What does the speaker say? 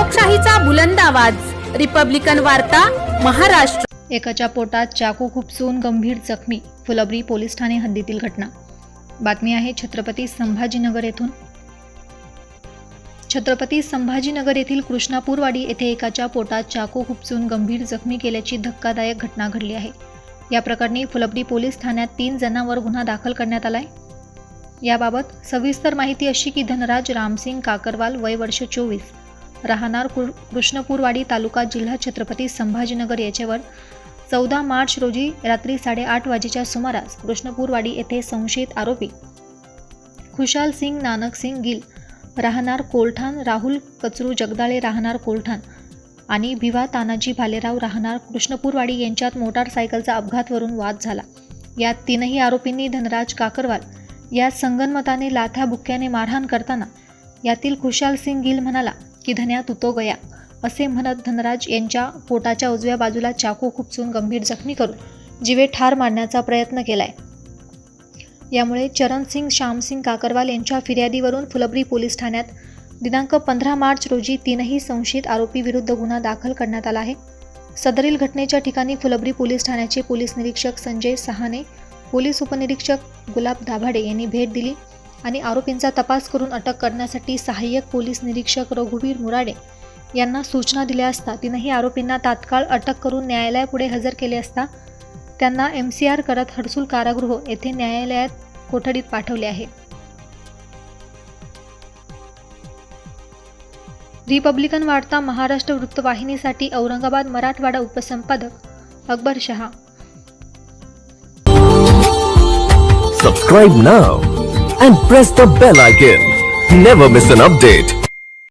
लोकशाहीचा बुलंद आवाज, रिपब्लिकन वार्ता, महाराष्ट्र। एकाच्या पोटात चाकू खुपसून गंभीर जखमी, फुलंब्री पोलीस ठाणे हद्दीतील घटना। बातमी आहे छत्रपती संभाजीनगर येथून। छत्रपती संभाजीनगर येथील कृष्णापूरवाडी येथे एकाच्या पोटात चाकू खुपसून गंभीर जखमी केल्याची धक्कादायक घटना घडली आहे। या प्रकरणी फुलंब्री पोलीस ठाण्यात 3 जणांवर गुन्हा दाखल करण्यात आलाय। याबाबत सविस्तर माहिती अशी की धनराज रामसिंग काकरवाल, वय वर्ष 24, राहणार कृष्णपूरवाडी, तालुका जिल्हा छत्रपती संभाजीनगर याच्यावर 14 मार्च रोजी रात्री 8:30 वाजेच्या सुमारास कृष्णपूरवाडी येथे संशयित आरोपी खुशाल सिंग नानक सिंग गिल, राहणार कोलठाण, राहुल कचरू जगदाळे, राहणार कोलठाण आणि भिवा तानाजी भालेराव, राहणार कृष्णपूरवाडी यांच्यात मोटारसायकलचा अपघातावरून वाद झाला। यात 3ही आरोपींनी धनराज काकरवाल या संगनमताने लाथ्या बुक्क्याने मारहाण करताना यातील खुशाल सिंग गिल म्हणाला की धन्या तू तो गया असे म्हणत धनराज यांच्या पोटाच्या उजव्या बाजूला चाकू खुपसून गंभीर जखमी करून जीवे ठार मारण्याचा प्रयत्न केलाय। यामुळे चरणसिंग श्यामसिंग काकरवाल यांच्या फिर्यादीवरून फुलंब्री पोलीस ठाण्यात दिनांक 15 मार्च रोजी 3ही संशयित आरोपी विरुद्ध गुन्हा दाखल करण्यात आला आहे। सदरील घटनेच्या ठिकाणी फुलंब्री पोलीस ठाण्याचे पोलीस निरीक्षक संजय सहाने, पोलीस उपनिरीक्षक गुलाब दाभाडे यांनी भेट दिली आणि आरोपींचा तपास करून अटक करण्यासाठी सहाय्यक पोलीस निरीक्षक रघुवीर मुराडे यांना सूचना दिल्या असता 3ही आरोपींना तात्काळ अटक करून न्यायालयापुढे हजर केले असता त्यांना MCR करत हडसूल कारागृह येथे न्यायालयात कोठडीत पाठवले आहे। रिपब्लिकन वार्ता Maharashtra वृत्तवाहिनीसाठी Aurangabad Marathwada उपसंपादक Akbar Shah. Subscribe now and press the bell icon. Never miss an update.